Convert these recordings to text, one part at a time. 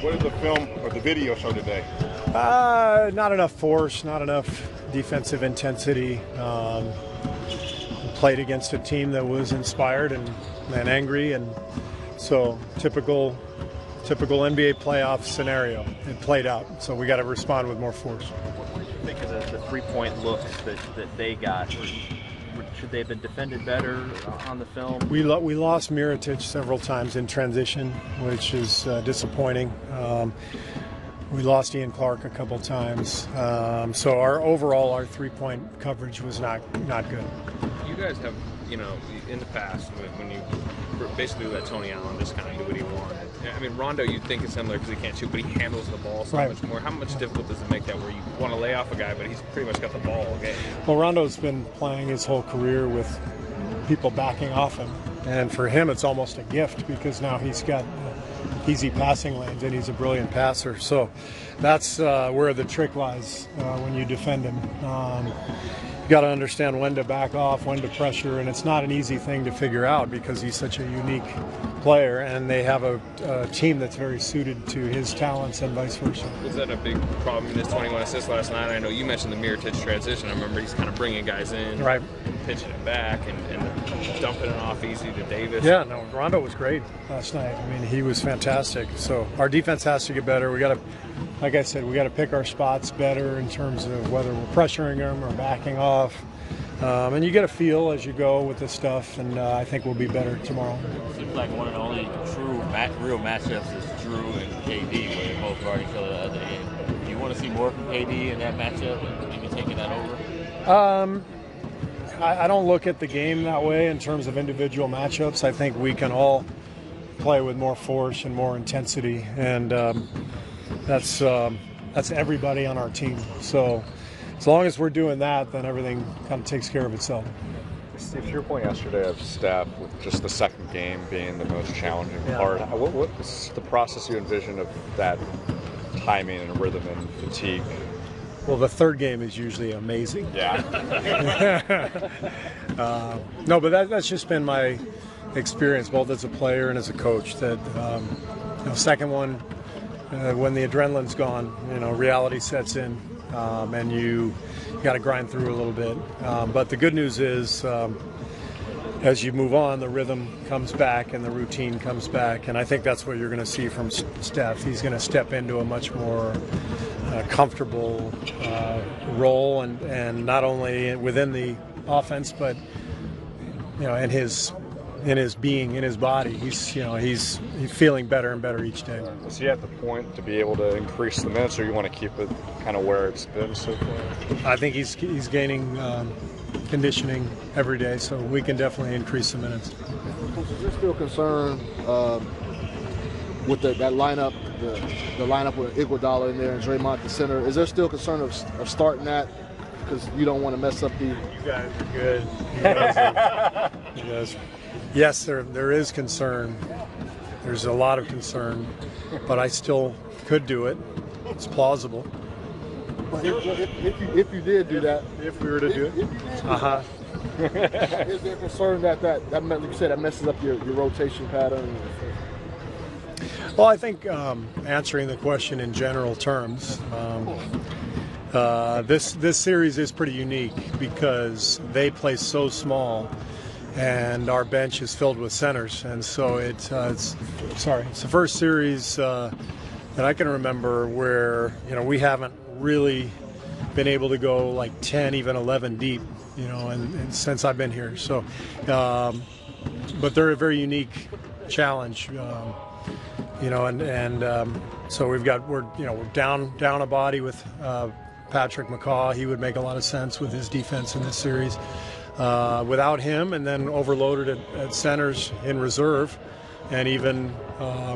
What did the film or the video show today? Not enough force, not enough defensive intensity. Played against a team that was inspired and angry, and so typical NBA playoff scenario. It played out, so we got to respond with more force. What do you think of the three-point looks that they got? Should they have been defended better on the film? We lost Mirotic several times in transition, which is disappointing. We lost Ian Clark a couple times. So our three-point coverage was not good. You guys have, in the past, when you basically let Tony Allen just kind of do what he wanted. I mean, Rondo, you'd think is similar because he can't shoot, but he handles the ball so much more. How much difficult does it make that where you want to lay off a guy, but he's pretty much got the ball all game? Well, Rondo's been playing his whole career with people backing off him, and for him it's almost a gift because now he's got easy passing lanes and he's a brilliant passer. So that's where the trick lies when you defend him. You got to understand when to back off, when to pressure, and it's not an easy thing to figure out because he's such a unique player, and they have a team that's very suited to his talents and vice versa. Was that a big problem in his 21 assists last night? I know you mentioned the Mirotic transition. I remember he's kind of bringing guys in, right, pitching it back, and dumping it off easy to Davis. Yeah, no, Rondo was great last night. I mean, he was fantastic. So our defense has to get better. We got to, like I said, we got to pick our spots better in terms of whether we're pressuring them or backing off. And you get a feel as you go with this stuff, and I think we'll be better tomorrow. It seems like one of the only true real matchups is Drew and KD, where they both guard each other the other end. Do you want to see more from KD in that matchup and maybe taking that over? I don't look at the game that way in terms of individual matchups. I think we can all play with more force and more intensity, and that's everybody on our team. So as long as we're doing that, then everything kind of takes care of itself. Steve, to your point yesterday of Statw with just the second game being the most challenging part, what is the process you envision of that timing and rhythm and fatigue? Well, the third game is usually amazing. Yeah. No, but that's just been my experience, both as a player and as a coach. That second one, when the adrenaline's gone, reality sets in, and you got to grind through a little bit. But the good news is, as you move on, the rhythm comes back and the routine comes back, and I think that's what you're going to see from Statw. He's going to step into a much more comfortable role, and not only within the offense, but in his being, in his body. He's feeling better and better each day. Is he at the point to be able to increase the minutes, or you want to keep it kind of where it's been so far? I think he's gaining conditioning every day, so we can definitely increase the minutes. Is there still concern with that lineup, the lineup with Iguodala in there and Draymond at the center? Is there still concern of starting that because you don't want to mess up the? You guys are good. You guys. Yes, there is concern. There's a lot of concern, but I still could do it. It's plausible. But if you did do that, if we were to do it, is there concern that like you said, that messes up your rotation pattern? Well, I think answering the question in general terms, this series is pretty unique because they play so small, and our bench is filled with centers, and so it's the first series that I can remember where we haven't really been able to go like 10, even 11 deep, and since I've been here. So, but they're a very unique challenge. So we're down a body with Patrick McCaw. He would make a lot of sense with his defense in this series. Without him, and then overloaded at centers in reserve, and even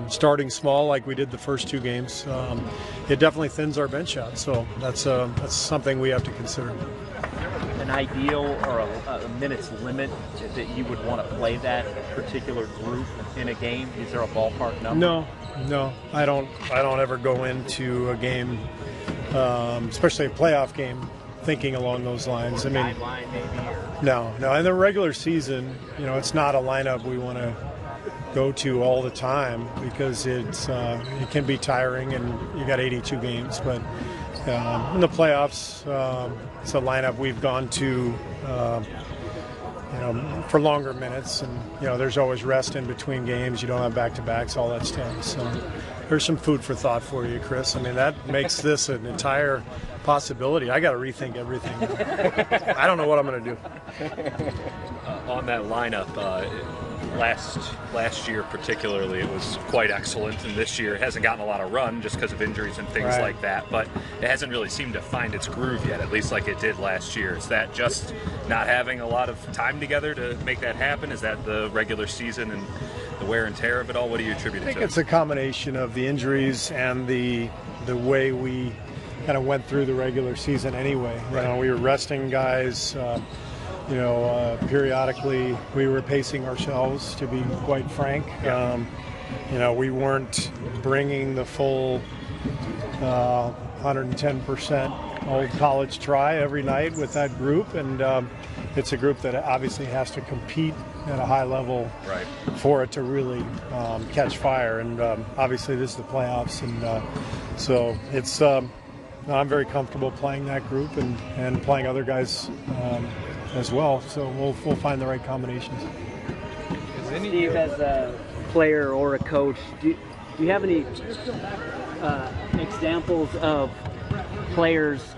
starting small like we did the first two games, it definitely thins our bench out. So that's something we have to consider. An ideal or a minutes limit that you would want to play that particular group in a game? Is there a ballpark number? No, I don't ever go into a game, especially a playoff game, thinking along those lines. I mean, guideline maybe. No. In the regular season, it's not a lineup we want to, go to all the time because it can be tiring, and you got 82 games. But in the playoffs, it's a lineup we've gone to, for longer minutes, and there's always rest in between games. You don't have back-to-backs, all that stuff. So there's some food for thought for you, Chris. I mean, that makes this an entire possibility. I got to rethink everything. I don't know what I'm going to do. On that lineup, last year particularly, it was quite excellent, and this year it hasn't gotten a lot of run just because of injuries and things like that, but it hasn't really seemed to find its groove yet, at least like it did last year. Is that just not having a lot of time together to make that happen? Is that the regular season and the wear and tear of it all? What do you attribute it to? I think it's a combination of the injuries and the way we kind of went through the regular season anyway. We were resting guys. Periodically we were pacing ourselves, to be quite frank. We weren't bringing the full 110% old college try every night with that group, and it's a group that obviously has to compete at a high level for it to really catch fire, and obviously this is the playoffs, and so it's I'm very comfortable playing that group and playing other guys as well, so we'll find the right combinations. Steve, as a player or a coach, do you have any examples of players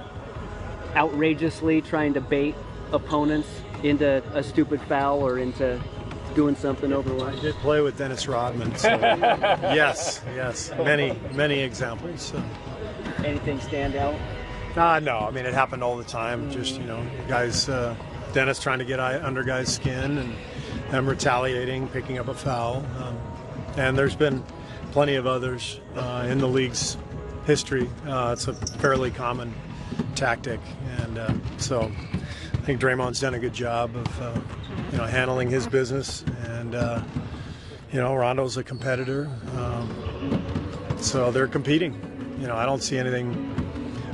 outrageously trying to bait opponents into a stupid foul or into doing something otherwise? I did play with Dennis Rodman, so yes, many examples. So. Anything stand out? No, I mean, it happened all the time. Just, guys, Dennis trying to get under guys' skin and them retaliating, picking up a foul. And there's been plenty of others in the league's history. It's a fairly common tactic. And so I think Draymond's done a good job of, handling his business. And, Rondo's a competitor. So they're competing. I don't see anything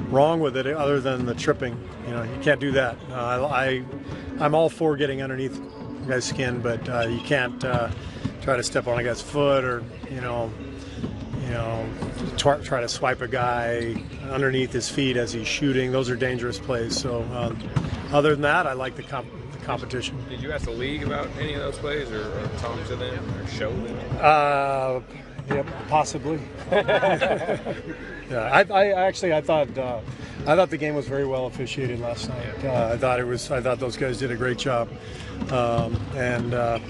wrong with it other than the tripping. You can't do that. I'm all for getting underneath a guy's skin, but you can't try to step on a guy's foot or try to swipe a guy underneath his feet as he's shooting. Those are dangerous plays. So other than that, I like the competition. Did you ask the league about any of those plays or talk to them or show them? Yeah, possibly. Yeah, I thought the game was very well officiated last night. I thought those guys did a great job. The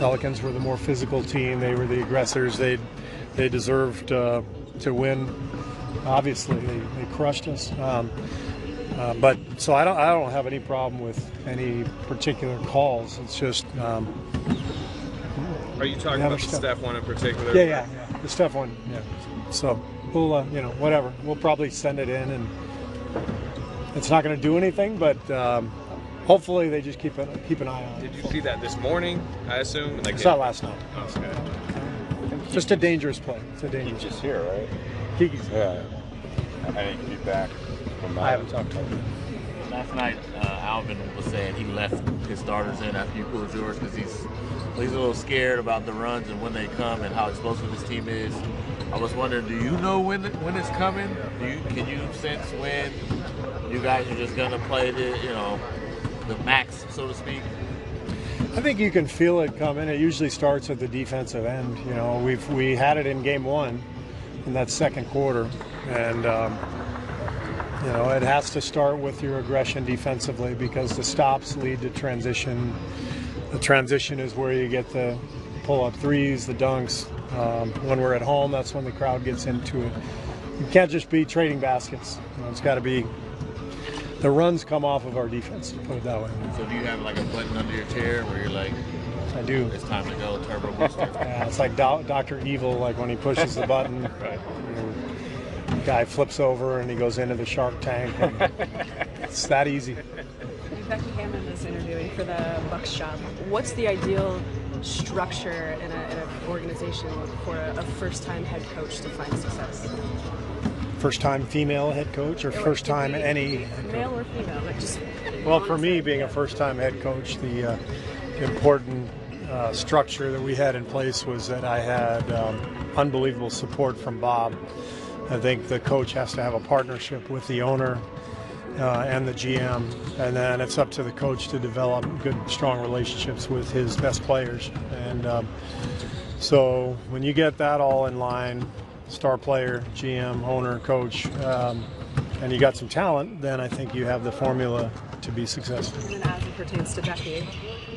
Pelicans were the more physical team. They were the aggressors. They deserved to win. Obviously, they crushed us. But so I don't have any problem with any particular calls. It's just. Are you talking about the Steph one in particular? Yeah. The Steph one, yeah. So we'll, whatever. We'll probably send it in, and it's not going to do anything, but hopefully they just keep an eye on it. Did you see that this morning, I assume? I saw it last night. Oh, okay. Just a dangerous play. It's a dangerous Kiki's here, right? Kiki's here. Yeah. I need to be back from that. I haven't talked to him. Last night, Alvin was saying he left his starters in after you pulled yours because he's a little scared about the runs and when they come and how explosive his team is. I was wondering, do you know when it's coming? Can you sense when you guys are just gonna play the max, so to speak? I think you can feel it coming. It usually starts at the defensive end. We had it in game one in that second quarter, and it has to start with your aggression defensively because the stops lead to transition. The transition is where you get the pull-up threes, the dunks. When we're at home, that's when the crowd gets into it. You can't just be trading baskets. It's got to be the runs come off of our defense, to put it that way. So do you have like a button under your chair where you're like, I do. It's time to go, turbo booster? Yeah, it's like Dr. Evil, like when he pushes the button. Right. The guy flips over and he goes into the shark tank. And it's that easy. Becky Hammond is interviewing for the Bucks job. What's the ideal structure in an organization for a first-time head coach to find success? First-time female head coach or first-time any head coach? Male or female? Well, for me, being a first-time head coach, the important structure that we had in place was that I had unbelievable support from Bob. I think the coach has to have a partnership with the owner and the GM, and then it's up to the coach to develop good, strong relationships with his best players. And so when you get that all in line, star player, GM, owner, coach, and you got some talent, then I think you have the formula to be successful. And as it pertains to Becky,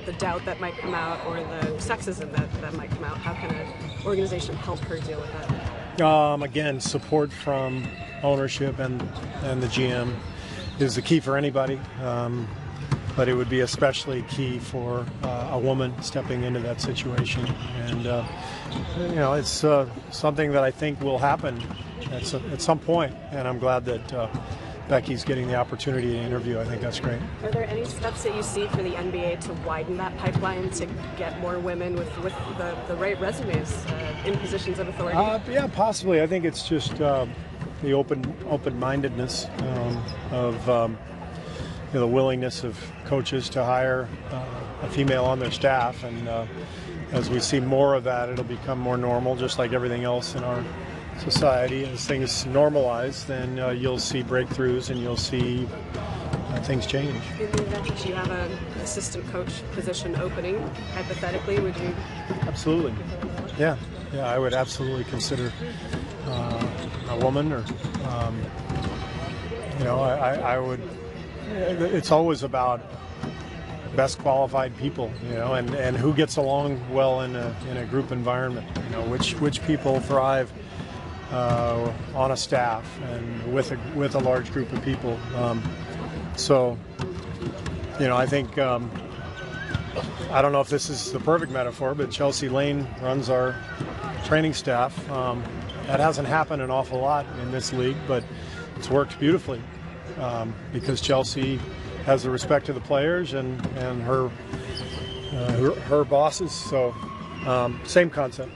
the doubt that might come out or the sexism that might come out, how can an organization help her deal with that? Again, support from ownership and the GM is the key for anybody, but it would be especially key for a woman stepping into that situation. And you know, it's something that I think will happen at some point, and I'm glad that Becky's getting the opportunity to interview. I think that's great. Are there any steps that you see for the NBA to widen that pipeline to get more women with the right resumes in positions of authority? Yeah, possibly. I think it's just the open-mindedness of you know, the willingness of coaches to hire a female on their staff, and as we see more of that, it'll become more normal, just like everything else in our society. As things normalize, then you'll see breakthroughs and you'll see things change. In the event that you have an assistant coach position opening, hypothetically, would you? Absolutely. Yeah, I would absolutely consider a woman, or you know, I would. It's always about best qualified people, you know, and who gets along well in a group environment. You know, which people thrive on a staff and with a large group of people. So, you know, I think I don't know if this is the perfect metaphor, but Chelsea Lane runs our training staff. That hasn't happened an awful lot in this league, but it's worked beautifully because Chelsea has the respect of the players and her bosses. So same concept.